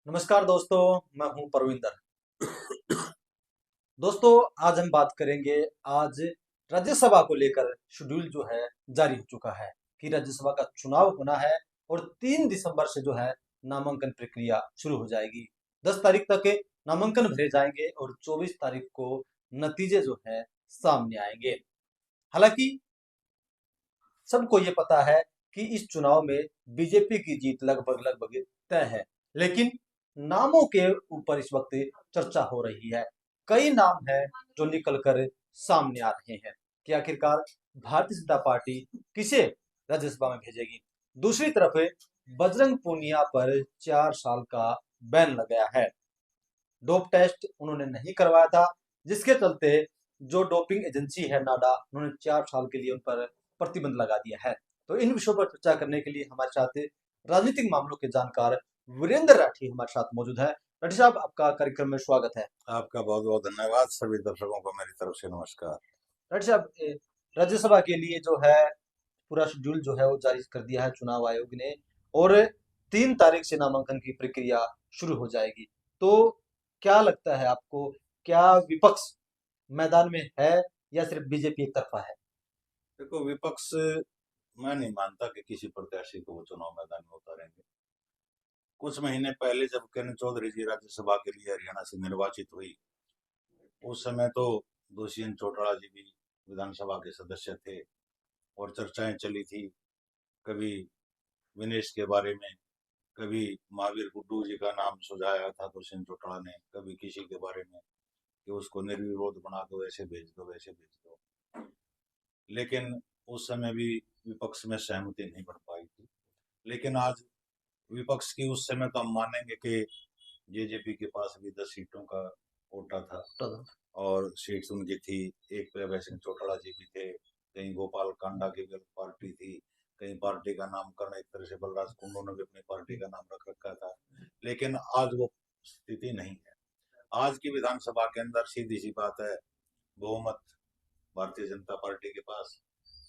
नमस्कार दोस्तों, मैं हूं परविंदर। दोस्तों, आज हम बात करेंगे। आज राज्यसभा को लेकर शेड्यूल जो है जारी हो चुका है कि राज्यसभा का चुनाव होना है और 3 दिसंबर से जो है नामांकन प्रक्रिया शुरू हो जाएगी। 10 तारीख तक नामांकन भरे जाएंगे और 24 तारीख को नतीजे जो है सामने आएंगे। हालांकि सबको ये पता है कि इस चुनाव में बीजेपी की जीत लगभग लगभग तय है, लेकिन नामों के ऊपर इस वक्त चर्चा हो रही है। कई नाम हैं जो निकल कर सामने आ रहे हैं कि आखिरकार भारतीय जनता पार्टी किसे राज्यसभा में भेजेगी। दूसरी तरफ बजरंग पूनिया पर 4 साल का बैन लगाया है। डोप टेस्ट उन्होंने नहीं करवाया था, जिसके चलते जो डोपिंग एजेंसी है नाडा, उन्होंने 4 साल के लिए उन पर प्रतिबंध लगा दिया है। तो इन विषयों पर चर्चा करने के लिए हमारे साथ राजनीतिक मामलों के जानकार वीरेंद्र राठी हमारे साथ मौजूद है। राठी साहब, आपका कार्यक्रम में स्वागत है। आपका बहुत बहुत धन्यवाद। सभी दर्शकों को मेरी तरफ से नमस्कार। राठी साहब, राज्यसभा के लिए जो है पूरा शेड्यूल जो है वो जारी कर दिया है चुनाव आयोग ने, और 3 तारीख से नामांकन की प्रक्रिया शुरू हो जाएगी। तो क्या लगता है आपको, क्या विपक्ष मैदान में है या सिर्फ बीजेपी एक तरफा है? देखो, विपक्ष, मैं नहीं मानता कि किसी प्रत्याशी को वो चुनाव मैदान में उतारेंगे। कुछ महीने पहले जब किरण चौधरी जी राज्यसभा के लिए हरियाणा से निर्वाचित हुई, उस समय तो दुष्यंत चौटाला जी भी विधानसभा के सदस्य थे और चर्चाएं चली थी। कभी विनेश के बारे में, कभी महावीर गुड्डू जी का नाम सुझाया था दुष्यंत चौटाला ने, कभी किसी के बारे में कि उसको निर्विरोध बना दो, ऐसे भेज दो, वैसे भेज दो। लेकिन उस समय भी विपक्ष में सहमति नहीं बन पाई थी। लेकिन आज विपक्ष की, उस समय तो हम मानेंगे कि जेजेपी के पास भी 10 सीटों का कोटा था और सीट उनकी थी। एक प्रभा सिंह चौटाला जी भी थे, कहीं गोपाल कांडा की भी पार्टी थी, कहीं पार्टी का नामकरण एक तरह से बलराज कुंडू ने भी अपनी पार्टी का नाम रख रखा था। लेकिन आज वो स्थिति नहीं है। आज की विधानसभा के अंदर सीधी सी बात है, बहुमत भारतीय जनता पार्टी के पास,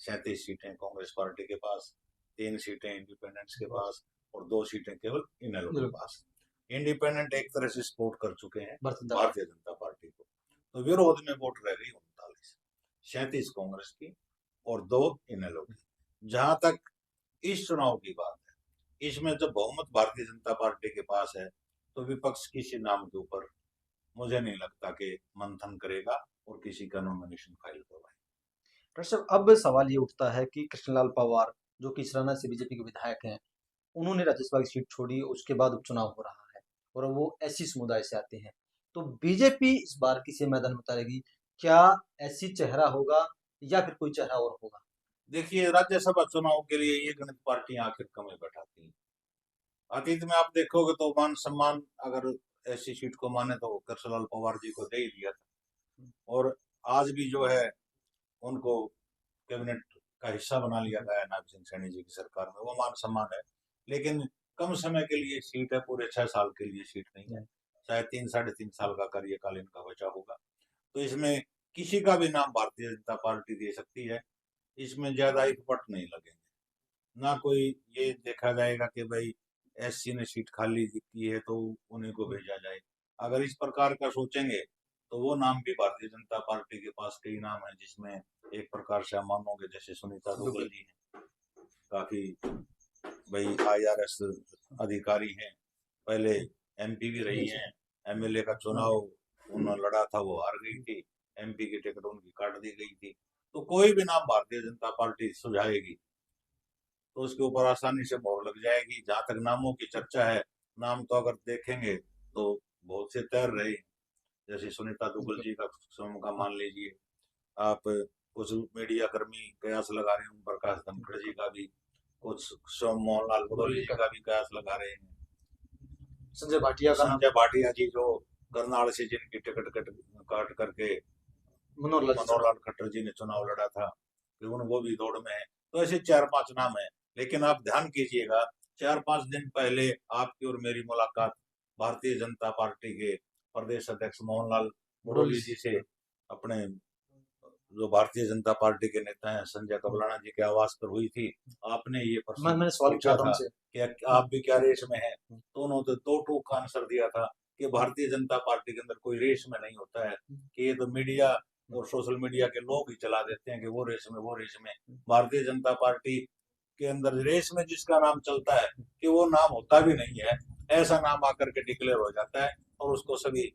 37 सीटें कांग्रेस पार्टी के पास, 3 सीटें इंडिपेंडेंट्स के पास और 2 सीटें केवल इनेलो के पास। इंडिपेंडेंट एक तरह से सपोर्ट कर चुके हैं भारतीय जनता पार्टी को। तो विरोध में वोट रह गई 39, 37 कांग्रेस की और 2 इनेलो की। जहां तक इस चुनाव की बात है, इसमें जब बहुमत भारतीय जनता पार्टी के पास है तो विपक्ष किसी नाम के ऊपर मुझे नहीं लगता कि मंथन करेगा और किसी का नॉमिनेशन फाइल करवाएगा। डॉक्टर साहब, अब सवाल ये उठता है कि कृष्णलाल पवार, जो कि इसराना से बीजेपी के विधायक हैं, उन्होंने राज्यसभा की सीट छोड़ी, उसके बाद उपचुनाव हो रहा है और वो एससी समुदाय से आते हैं। तो बीजेपी इस बार किसे मैदान में उतारेगी? क्या एससी चेहरा होगा या फिर कोई चेहरा और होगा? देखिए, राज्यसभा चुनाव के लिए ये गणित पार्टियां आखिर कमी बैठाती हैं। अतीत में आप देखोगे तो मान सम्मान, अगर ऐसी सीट को माने तो कृष्णलाल पवार जी को दे ही दिया था और आज भी जो है उनको कैबिनेट का हिस्सा बना लिया गया है नाग सिंह सैनी जी की सरकार में। वो मान सम्मान है, लेकिन कम समय के लिए सीट है, पूरे 6 साल के लिए सीट नहीं है। शायद 3 साढ़े 3 साल का कार्यकाल इनका बचा होगा। तो इसमें किसी का भी नाम भारतीय जनता पार्टी दे सकती है। इसमें ज्यादा ही पट नहीं लगेंगे। ना कोई ये देखा जाएगा कि भाई एससी ने सीट खाली की है तो उन्हीं को भेजा जाए। अगर इस प्रकार का सोचेंगे तो वो नाम भी भारतीय जनता पार्टी के पास कई नाम है, जिसमें एक प्रकार से हम मानोगे जैसे सुनीता दुग्गल जी हैं, काफी भाई आईआरएस अधिकारी हैं, पहले एमपी भी रही हैं, एमएलए का चुनाव उन्होंने लड़ा था, वो हार गई थी, एमपी की टिकट उनकी काट दी गई थी। तो कोई भी नाम भारतीय जनता पार्टी सुझाएगी तो उसके ऊपर आसानी से मोहर लग जाएगी। जहां तक नामों की चर्चा है, नाम तो अगर देखेंगे तो बहुत से तैर रहे हैं। जैसे सुनीता दुग्गल जी का स्वयं का मान लीजिए आप, कुछ मीडिया कर्मी कयास लगा रहे हैं, प्रकाश धनखड़ जी का भी, कुछ स्वयं मोहनलाल बडोली जी का भी कयास लगा रहे हैं। संजय भाटिया जी जो करनाल से जिनकी टिकट काट करके मनोहर लाल खट्टर जी ने चुनाव लड़ा था, वो भी दौड़ में है। तो ऐसे 4-5 नाम है। लेकिन आप ध्यान कीजिएगा, 4-5 दिन पहले आपकी और मेरी मुलाकात भारतीय जनता पार्टी के प्रदेश अध्यक्ष मोहनलाल बडोली जी से अपने जो भारतीय जनता पार्टी के नेता हैं संजय कबलाना जी के आवास पर हुई थी। आपने ये प्रश्न मैंने सवाल पूछा किया था था उनसे। कि आप भी क्या रेस में हैं, तो उन्होंने दो टूक का आंसर दिया था कि भारतीय जनता पार्टी के अंदर कोई रेस में नहीं होता है, कि ये तो मीडिया और सोशल मीडिया के लोग ही चला देते हैं कि वो रेस में, वो रेस में। भारतीय जनता पार्टी के अंदर रेस में जिसका नाम चलता है कि वो नाम होता भी नहीं है, ऐसा नाम आकर के डिक्लेयर हो जाता है और उसको सभी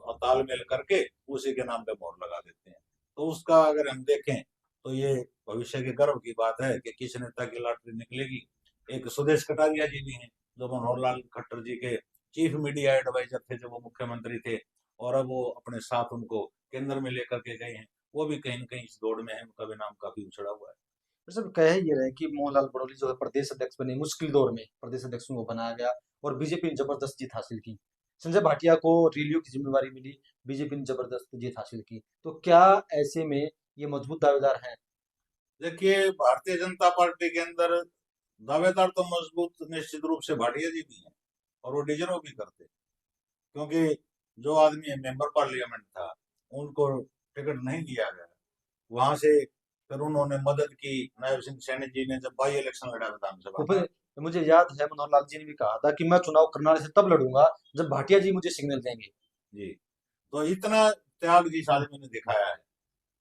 तालमेल करके उसी के नाम पे मोहर लगा देते हैं। तो उसका अगर हम देखें तो ये भविष्य के गर्व की बात है कि किस नेता की लॉटरी निकलेगी। एक सुदेश कटारिया जी भी हैं जो मनोहर लाल खट्टर जी के चीफ मीडिया एडवाइजर थे जब वो मुख्यमंत्री थे, और अब वो अपने साथ उनको केंद्र में लेकर के गए हैं। वो भी कहीं न कहीं इस दौड़ में है, उनका भी नाम काफी उछड़ा हुआ है। सब कह ये रहे कि मोहनलाल बड़ौली जो है प्रदेश अध्यक्ष बने, मुश्किल दौर में प्रदेश अध्यक्ष को बनाया गया और बीजेपी ने जबरदस्त जीत हासिल की। संजय भाटिया को रैलियों की जिम्मेवारी मिली, बीजेपी ने जबरदस्त जीत हासिल की। तो क्या ऐसे में ये मजबूत दावेदार हैं? देखिए, भारतीय जनता पार्टी के अंदर दावेदार तो मजबूत निश्चित रूप से भाटिया जी भी हैं और वो डिजर्व भी करते हैं, क्योंकि जो आदमी मेंबर पार्लियामेंट था उनको टिकट नहीं दिया गया। वहां से फिर उन्होंने मदद की नायब सिंह सैनी जी ने जब बाई इलेक्शन लड़ा विधानसभा वो का। फिर मुझे याद है मनोहर लाल जी ने भी कहा था कि मैं चुनाव करनाल से तब लड़ूंगा जब भाटिया जी मुझे सिग्नल देंगे। जी, तो इतना त्याग जिस आदमी ने दिखाया है,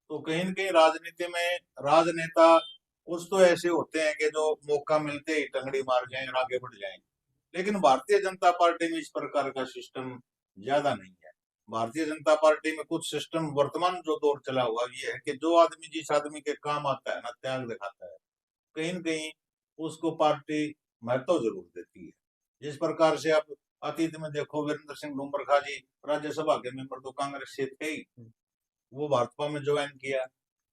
तो कहीं न कहीं राजनीति में राजनेता कुछ तो ऐसे होते हैं कि जो मौका मिलते ही टंगड़ी मार जाएं और आगे बढ़ जाएं। लेकिन भारतीय जनता पार्टी में इस प्रकार का सिस्टम ज्यादा नहीं है। भारतीय जनता पार्टी में कुछ सिस्टम वर्तमान जो दौर चला हुआ ये है कि जो आदमी जिस आदमी के काम आता है ना, त्याग दिखाता है, कहीं न कहीं उसको पार्टी महत्व जरूर देती है। जिस प्रकार से आप अतीत में देखो, वीरेंद्र सिंह डूमरखा जी राज्यसभा के मेंबर तो कांग्रेस से थे ही, वो भाजपा में ज्वाइन किया,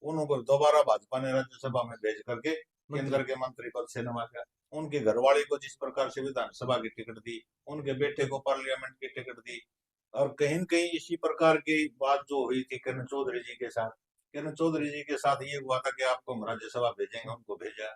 उनको दोबारा भाजपा ने राज्यसभा में भेज करके केंद्र मंत्री के मंत्री पद से नवाजा। उनके घरवाली को जिस प्रकार से विधानसभा की टिकट दी, उनके बेटे को पार्लियामेंट की टिकट दी, और कहीं न कहीं इसी प्रकार की बात जो हुई थी किरण चौधरी जी के साथ, किरण चौधरी जी के साथ ये हुआ था कि आपको हम राज्यसभा भेजेंगे, उनको भेजा।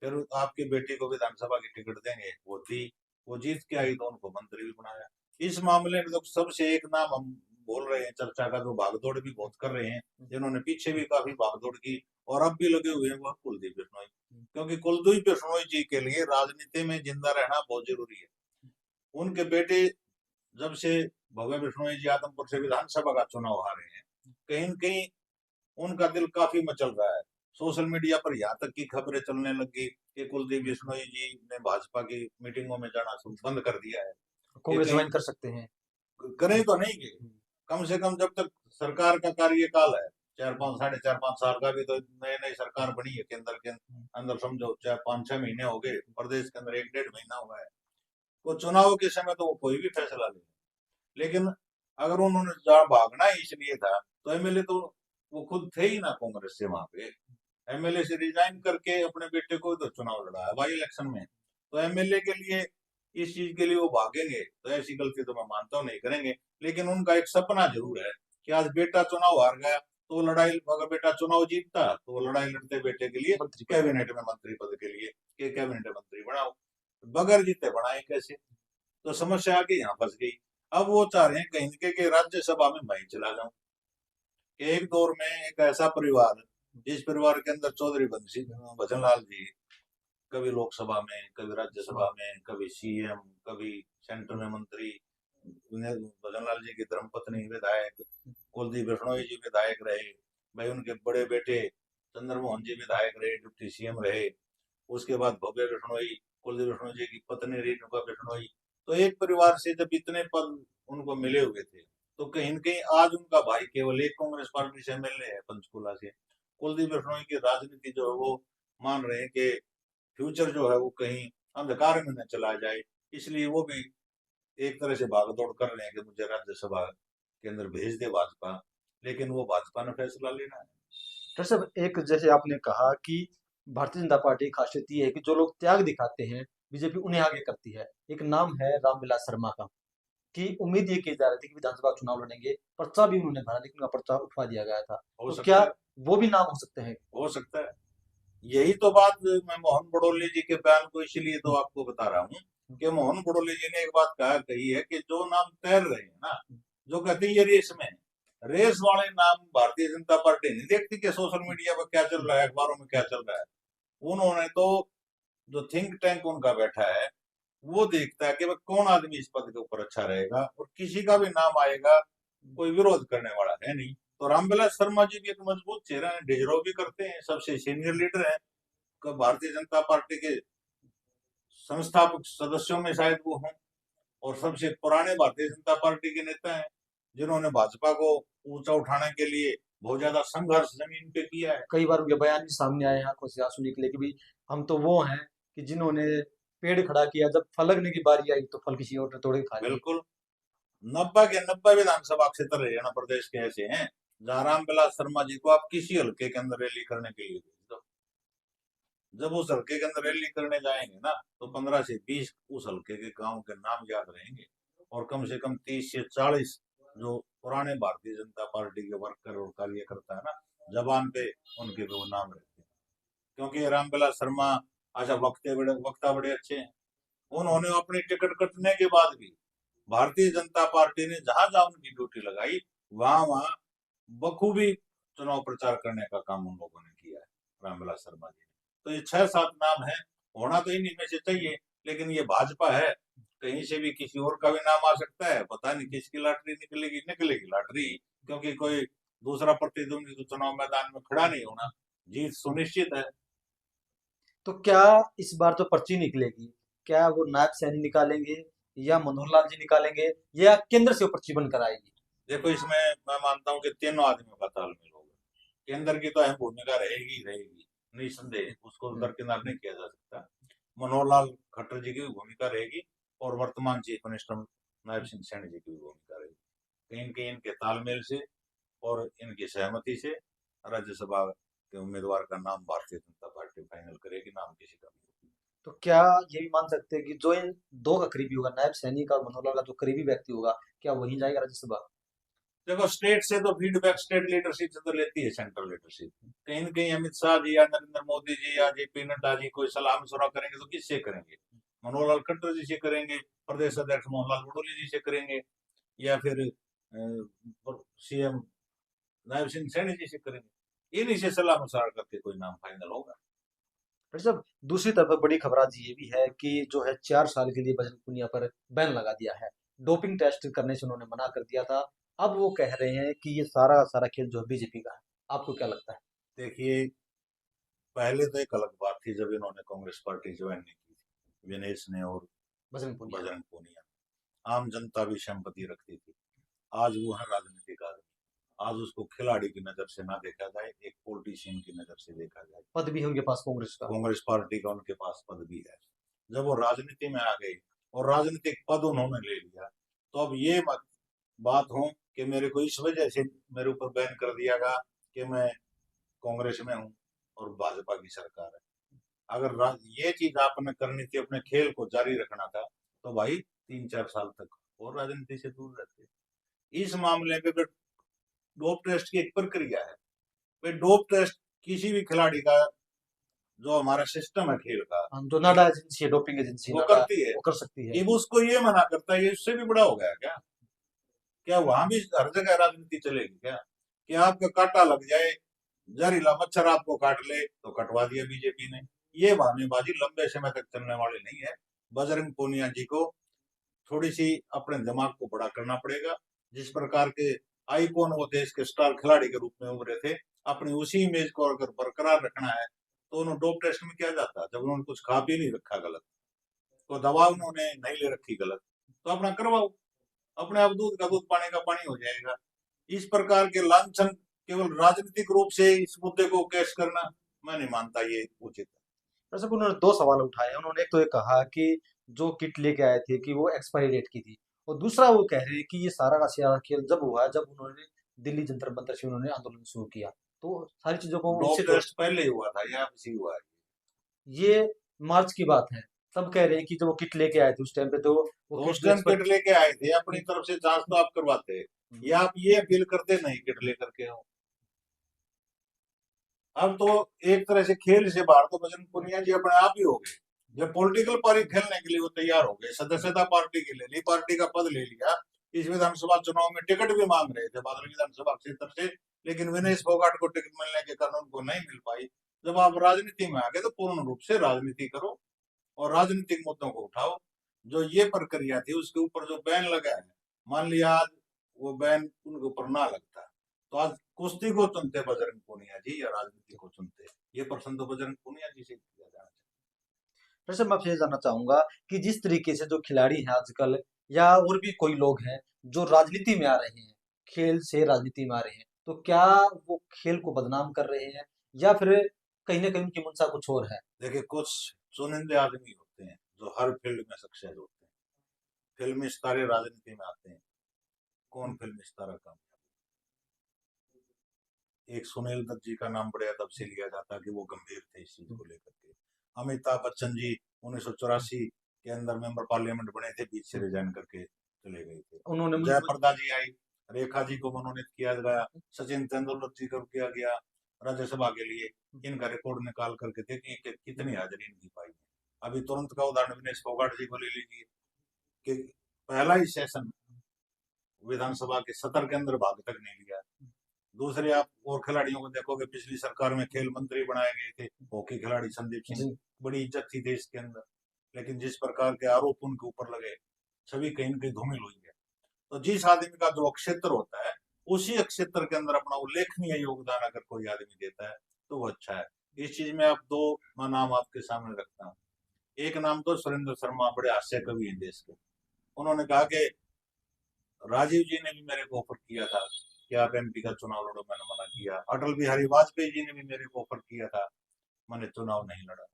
फिर आपकी बेटी को विधानसभा की टिकट देंगे, वो थी, वो जीत के आई तो उनको मंत्री भी बनाया। इस मामले में तो सबसे एक नाम हम बोल रहे हैं चर्चा का, जो भागदौड़ भी बहुत कर रहे हैं, जिन्होंने पीछे भी काफी भागदौड़ की और अब भी लगे हुए हैं, वो कुलदीप बिश्नोई। क्योंकि कुलदीप बिश्नोई जी के लिए राजनीति में जिंदा रहना बहुत जरूरी है। उनके बेटे जब से भव्य बिश्नोई जी आदमपुर से विधानसभा का चुनाव हारे हैं, कहीं न कहीं उनका दिल काफी मचल रहा है। सोशल मीडिया पर यहाँ तक की खबरें चलने लगी कि कुलदीप बिश्नोई जी ने भाजपा की मीटिंगों में जाना बंद कर दिया है। ये कांग्रेस कहीं ज्वाइन कर सकते हैं। करें तो नहीं गए, कम से कम जब तक सरकार का कार्यकाल है, 4-5 साढ़े 4-5 साल का भी, तो नई नई सरकार बनी है केंद्र के अंदर, समझो 4-5-6 महीने हो गए, प्रदेश के अंदर 1-1.5 महीना हुआ है, तो चुनाव के समय तो वो कोई भी फैसला ले। लेकिन अगर उन्होंने भागना ही इसलिए था, तो एमएलए तो वो खुद थे ही ना कांग्रेस से वहां पे। एमएलए से रिजाइन करके अपने बेटे को तो चुनाव लड़ा है बाई इलेक्शन में, तो एमएलए के लिए इस चीज के लिए वो भागेंगे तो ऐसी गलती तो मैं मानता हूँ नहीं करेंगे। लेकिन उनका एक सपना जरूर है कि आज बेटा चुनाव हार गया तो वो लड़ाई, अगर बेटा चुनाव जीतता तो वो लड़ाई लड़ते बेटे के लिए मंत्री कैबिनेट में मंत्री पद के लिए, कि कैबिनेट मंत्री बनाओ, बगैर जीते बनाए कैसे। तो समस्या आके यहाँ फंस गई। अब वो चाह रहे हैं कहीं के कि राज्यसभा में मैं ही चला जाऊं। एक दौर में एक ऐसा परिवार, जिस परिवार के अंदर चौधरी बंसी भजन लाल जी कभी लोकसभा में, कभी राज्यसभा में, कभी सीएम, कभी सेंटर में मंत्री, भजन लाल जी की धर्मपत्नी विधायक, कुलदीप बिश्नोई जी विधायक रहे, भाई उनके बड़े बेटे चंद्रमोहन जी विधायक रहे, डिप्टी सीएम रहे, उसके बाद भव्य बिश्नोई कुलदीप बिश्नोई जी की पत्नी रेणुका बिश्नोई। तो एक परिवार से जब इतने पद उनको मिले हुए थे, तो कहीं न कहीं आज उनका भाई केवल एक कांग्रेस पार्टी से एमएलए है पंचकुला से। कुलदीप बिश्नोई की राजनीति जो है वो मान रहे हैं कि फ्यूचर जो है वो कहीं अंधकार में न चला जाए, इसलिए वो भी एक तरह से भागदौड़ कर रहे हैं कि मुझे राज्यसभा के अंदर भेज दे भाजपा, लेकिन वो भाजपा ने फैसला लेना है। डॉक्टर साहब, एक जैसे आपने कहा कि भारतीय जनता पार्टी की खासियत ये है कि जो लोग त्याग दिखाते हैं बीजेपी उन्हें आगे करती है। एक नाम है रामविलास शर्मा का, कि उम्मीद ये की जा रही थी कि विधानसभा चुनाव लड़ेंगे, पर्चा भी उन्होंने भरा लेकिन उनका पर्चा उठवा दिया गया था। हो तो क्या सकता है, वो भी नाम हो सकते हैं? हो सकता है। यही तो बात मैं मोहन बड़ोले जी के बयान को इसीलिए तो आपको बता रहा हूँ कि मोहन बड़ोले जी ने एक बात कही है कि जो नाम तैर रहे हैं ना, जो कहते हैं ये रेस में है, रेस वाले नाम भारतीय जनता पार्टी नहीं देखती कि सोशल मीडिया पर क्या चल रहा है, अखबारों में क्या चल रहा है। उन्होंने तो जो थिंक टैंक उनका बैठा है वो देखता है कि भाई कौन आदमी इस पद के ऊपर अच्छा रहेगा, और किसी का भी नाम आएगा कोई विरोध करने वाला है नहीं। तो रामविलास शर्मा जी भी एक मजबूत चेहरा है, डिजर्व भी करते हैं, सबसे सीनियर लीडर है भारतीय जनता पार्टी के संस्थापक सदस्यों में शायद वो हों, और सबसे पुराने भारतीय जनता पार्टी के नेता हैं जिन्होंने भाजपा को ऊंचा उठाने के लिए बहुत ज्यादा संघर्ष जमीन पे किया है। कई बार उनके बयान भी सामने आए हैं, आंखों से आंसू निकले कि भी हम तो वो हैं कि जिन्होंने पेड़ खड़ा किया, जब फल लगने की बारी आई तो फल किसी और ने तोड़ के खा लिए। बिल्कुल, 90 के 90 विधानसभा क्षेत्र हरियाणा प्रदेश के ऐसे हैं जहां रामविलास शर्मा जी को आप किसी हल्के के अंदर रैली करने के लिए भेज दो, जब उस हल्के के अंदर रैली करने जाएंगे ना तो 15 से 20 उस हल्के के गांव के नाम याद रहेंगे, और कम से कम 30 से 40 जो पुराने भारतीय जनता पार्टी के वर्कर और कार्यकर्ता है ना, जबान पे उनके भी वो नाम रहते हैं। क्योंकि रामविलास शर्मा अच्छा वक्ता बड़े अच्छे हैं। उन्होंने अपनी टिकट कटने के बाद भी भारतीय जनता पार्टी ने जहां जहां उनकी ड्यूटी लगाई वहां वहां बखूबी चुनाव प्रचार करने का काम उन लोगों ने किया है, रामविलास शर्मा जी ने। तो ये 6-7 नाम है, होना तो इन्हीं में से चाहिए, लेकिन ये भाजपा है, कहीं से भी किसी और का भी नाम आ सकता है, पता नहीं किसकी लॉटरी निकलेगी, निकलेगी लॉटरी, क्योंकि कोई दूसरा प्रतिद्वंदी तो चुनाव मैदान में खड़ा नहीं होना, जीत सुनिश्चित है। तो क्या इस बार जो पर्ची निकलेगी, क्या वो नायब सैनी निकालेंगे या मनोहर लाल जी निकालेंगे या केंद्र से वो पर्ची बनकर आएगी? देखो, इसमें मैं मानता हूँ कि तीनों आदमियों का तालमेल होगा। केंद्र की तो अहम भूमिका रहेगी रहेगी, निसंदेह, उसको दरकिनार नहीं किया जा सकता। मनोहर लाल खट्टर जी की भी भूमिका रहेगी, और वर्तमान चीफ मिनिस्टर नायब सिंह सैनी जी की भी भूमिका रहेगी। कहीं कहीं इनके तालमेल से और इनकी सहमति से राज्यसभा के उम्मीदवार का नाम भारतीय जनता पार्टी फाइनल करेगी, नाम किसी का भी। तो क्या ये भी मान सकते हैं कि जो इन दो का करीबी होगा, नायब सैनी का और मनोहर लाल का जो करीबी व्यक्ति होगा, क्या वही जाएगा राज्यसभा? देखो, स्टेट से तो फीडबैक स्टेट लीडरशिप से तो लेती है सेंट्रल लीडरशिप। कहीं न कहीं अमित शाह जी या नरेंद्र मोदी जी या जेपी नड्डा जी कोई सलाह मशवरा करेंगे तो किससे करेंगे? मनोहर लाल खट्टर जी से करेंगे, प्रदेश अध्यक्ष मोहनलाल बडोली जी से करेंगे, या फिर सीएम नायब सिंह सैनी जी से करेंगे। इन्हीं से सलाह मशवरा करके कोई नाम फाइनल होगा। फिर सब दूसरी तरफ बड़ी खबर आज ये भी है कि जो है 4 साल के लिए बजरंग पुनिया पर बैन लगा दिया है। डोपिंग टेस्ट करने से उन्होंने मना कर दिया था। अब वो कह रहे हैं कि ये सारा का सारा खेल जो है बीजेपी का है। आपको क्या लगता है? देखिए, पहले तो एक अलग बात थी जब इन्होंने कांग्रेस पार्टी ज्वाइन नहीं की थी, विनेश ने और बजरंग पुनिया। बजरंग पूनिया। आम जनता भी सहमति रखती थी। आज वो है राजनीतिक आदमी। आज उसको खिलाड़ी की नजर से ना देखा जाए, एक पॉलिटिशियन की नजर से देखा जाए। पद भी है उनके पास कांग्रेस का। कांग्रेस पार्टी का उनके पास पद भी है। जब वो राजनीति में आ गए और राजनीतिक पद उन्होंने ले लिया, तो अब ये मत बात हो कि मेरे को इस वजह से मेरे ऊपर बैन कर दिया गया कि मैं कांग्रेस में हूँ और भाजपा की सरकार है। अगर ये चीज आपने करनी थी, अपने खेल को जारी रखना था, तो भाई 3-4 साल तक और राजनीति से दूर रहते। इस मामले में डोप टेस्ट की एक प्रक्रिया है। भाई, डोप टेस्ट किसी भी खिलाड़ी का, जो हमारा सिस्टम है खेल का, जो नाडा एजेंसी है, डोपिंग एजेंसी वो नाडा, करती है। वो कर सकती है। ये उसको ये मना करता है, ये इससे भी बड़ा हो गया क्या? क्या वहां भी हर जगह राजनीति चलेगी क्या? कि आपका कांटा लग जाए, जहरीला मच्छर आपको काट ले तो कटवा दिया बीजेपी ने। ये बहानेबाजी लंबे समय तक चलने वाली नहीं है। बजरंग पूनिया जी को थोड़ी सी अपने दिमाग को बड़ा करना पड़ेगा। जिस प्रकार के आइकॉन वो देश के स्टार खिलाड़ी के रूप में उभरे थे, अपनी उसी इमेज को अगर बरकरार रखना है तो उन्होंने डोप टेस्ट में क्या जाता, जब उन्होंने कुछ खा पी नहीं रखा गलत, तो दवा उन्होंने नहीं ले रखी गलत, तो अपना करवाओ, अपने आप दूध का दूध पानी का पानी हो जाएगा। इस प्रकार के लांछन केवल राजनीतिक रूप से इस मुद्दे को कैश करना, मैं नहीं मानता ये उचित है। दरअसल उन्होंने 2 सवाल उठाए। उन्होंने एक तो ये कहा कि जो किट लेके आए थे कि वो एक्सपायरी डेट की थी, और दूसरा वो कह रहे हैं कि ये सारा का सारा खेल जब हुआ जब उन्होंने दिल्ली जंतर मंतर से उन्होंने आंदोलन शुरू किया। तो सारी चीजों को डोप इससे जोड़, टेस्ट पहले ही हुआ था या अब हुआ है? ये मार्च की बात है। सब कह रहे हैं कि जब वो किट लेके आए थे उस टाइम पे तो वो तो उस किट टाइम एक्सपायर। किट लेके आए थे, अपनी तरफ से जांच तो आप करवाते, या आप ये अपील करते नहीं किट लेकर के हो? अब तो एक तरह से खेल से बाहर तो बजरंग पुनिया जी अपने आप ही हो गए। जब पॉलिटिकल पार्टी खेलने के लिए वो तैयार हो गए, सदस्यता पार्टी की ले ली, पार्टी का पद ले लिया, इस विधानसभा चुनाव में टिकट भी मांग रहे थे बादल विधानसभा क्षेत्र से, लेकिन विनेश फोगाट को टिकट मिलने के कारण उनको नहीं मिल पाई। जब आप राजनीति में आ गए तो पूर्ण रूप से राजनीति करो और राजनीतिक मुद्दों को उठाओ। जो ये प्रक्रिया थी उसके ऊपर जो बैन लगा है, मान लिया आज वो बैन उनके ऊपर ना लगता तो आज कुश्ती को चुनते बजरंग पूनिया जी या राजनीति को चुनते, ये प्रश्न तो बजरंग पूनिया जी से किया जाना चाहिए। वैसे मैं आपसे ये जानना चाहूंगा कि जिस तरीके से जो खिलाड़ी हैं आजकल या और भी कोई लोग हैं जो राजनीति में आ रहे हैं, खेल से राजनीति में आ रहे हैं, तो क्या वो खेल को बदनाम कर रहे हैं या फिर कहीं ना कहीं उनकी मंशा कुछ और है? देखिए, कुछ चुनिंदे आदमी होते हैं जो हर फील्ड में सक्सेस होते हैं। फिल्मी सितारे राजनीति में आते हैं, कौन फिल्मी सितारा कामयाब? एक सुनील दत्त जी का नाम बड़े अदब से लिया जाता कि वो गंभीर थे इस चीज को लेकर के। अमिताभ बच्चन जी 1984 के अंदर मेंबर पार्लियामेंट बने थे, बीच से रिजाइन करके चले गए थे। उन्होंने जयप्रदा जी आई, रेखा जी को मनोनीत किया गया, सचिन तेंदुलकर जी को किया गया राज्यसभा के लिए। इनका रिकॉर्ड निकाल करके देखिए कि कितनी हाजिरी इनकी पाई है। अभी तुरंत का उदाहरण विनेश फोगाट जी को ले लीजिए कि पहला ही सेशन विधानसभा के सत्र के अंदर भाग तक नहीं लिया। दूसरे आप और खिलाड़ियों को देखोगे, पिछली सरकार में खेल मंत्री बनाए गए थे हॉकी खिलाड़ी संदीप सिंह, बड़ी इज्जत थी देश के अंदर, लेकिन जिस प्रकार के आरोप उनके ऊपर लगे सभी कहीं न कहीं धूमिल हुई है। तो जिस आदमी का जो क्षेत्र होता है उसी क्षेत्र के अंदर अपना उल्लेखनीय योगदान अगर कोई आदमी देता है तो वो अच्छा है। इस चीज में आप दो नाम आपके सामने रखता हूँ। एक नाम तो सुरेंद्र शर्मा, बड़े हास्य कवि हैं देश के। उन्होंने कहा कि राजीव जी ने भी मेरे को ऑफर किया था कि आप एमपी का चुनाव लड़ो, मैंने मना किया। अटल बिहारी वाजपेयी जी ने भी मेरे को ऑफर किया था, मैंने चुनाव नहीं लड़ा।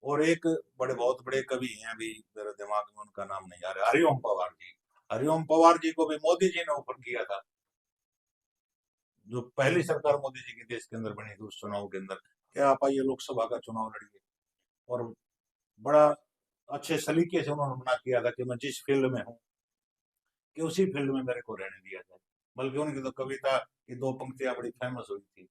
और एक बहुत बड़े कवि हैं, अभी मेरे दिमाग में उनका नाम नहीं आ रहा, हरिओम पवार जी। हरिओम पवार जी को भी मोदी जी ने ऑफर किया था, जो पहली सरकार मोदी जी की देश के अंदर बनी थी उस चुनाव के अंदर, क्या आप आइए लोकसभा का चुनाव लड़िए। और बड़ा अच्छे सलीके से उन्होंने मना किया था कि मैं जिस फील्ड में हूँ कि उसी फील्ड में मेरे को रहने दिया जाए। बल्कि उनकी तो कविता की दो पंक्तियां बड़ी फेमस हुई थी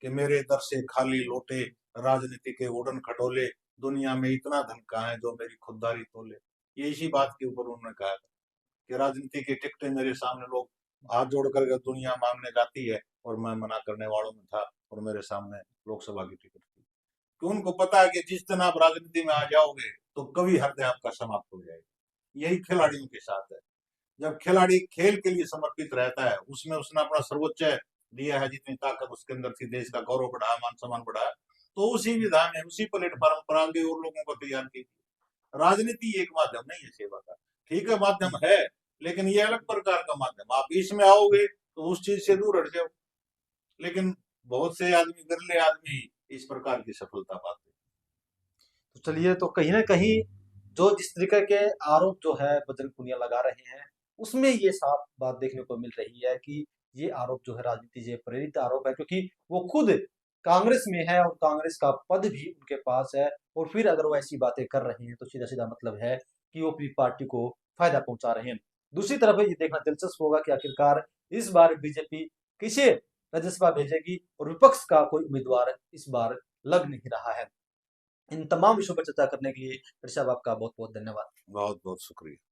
कि मेरे दर से खाली लोटे, राजनीति के उड़न खटोले, दुनिया में इतना धन कहाँ है जो मेरी खुददारी तोले। ये इसी बात के ऊपर उन्होंने कहा था कि राजनीति की टिकटें मेरे सामने लोग हाथ जोड़कर दुनिया मांगने जाती है और मैं मना करने वालों में था, और मेरे सामने लोकसभा की टिकट थी। कि उनको पता है कि जिस दिन आप राजनीति में आ जाओगे तो कभी हृदय आपका समाप्त हो जाएगा। यही खिलाड़ियों के साथ है। जब खिलाड़ी खेल के लिए समर्पित रहता है, उसमें उसने अपना सर्वोच्च दिया है, जितनी ताकत उसके अंदर थी, देश का गौरव बढ़ाया, मान सम्मान बढ़ाया, तो उसी विधान है, उसी प्लेटफॉर्म पर आगे और लोगों को तैयार की। राजनीति एक माध्यम नहीं है सेवा का, ठीक है माध्यम है, लेकिन ये अलग प्रकार का माध्यम। आप इसमें आओगे तो उस चीज से दूर हट जाओ। लेकिन बहुत से आदमी, गरले आदमी इस प्रकार की सफलता पाते। तो चलिए, तो कहीं ना कहीं जो जिस तरीके के आरोप जो है बजरंग पूनिया लगा रहे हैं, उसमें ये साफ बात देखने को मिल रही है कि ये आरोप जो है राजनीति से प्रेरित आरोप है, क्योंकि वो खुद कांग्रेस में है और कांग्रेस का पद भी उनके पास है। और फिर अगर वो ऐसी बातें कर रहे हैं तो सीधा सीधा मतलब है कि वो अपनी पार्टी को फायदा पहुंचा रहे हैं। दूसरी तरफ ये देखना दिलचस्प होगा कि आखिरकार इस बार बीजेपी किसे राज्यसभा भेजेगी और विपक्ष का कोई उम्मीदवार इस बार लग नहीं रहा है। इन तमाम विषयों पर चर्चा करने के लिए ऋषभ आपका बहुत बहुत धन्यवाद। बहुत बहुत शुक्रिया।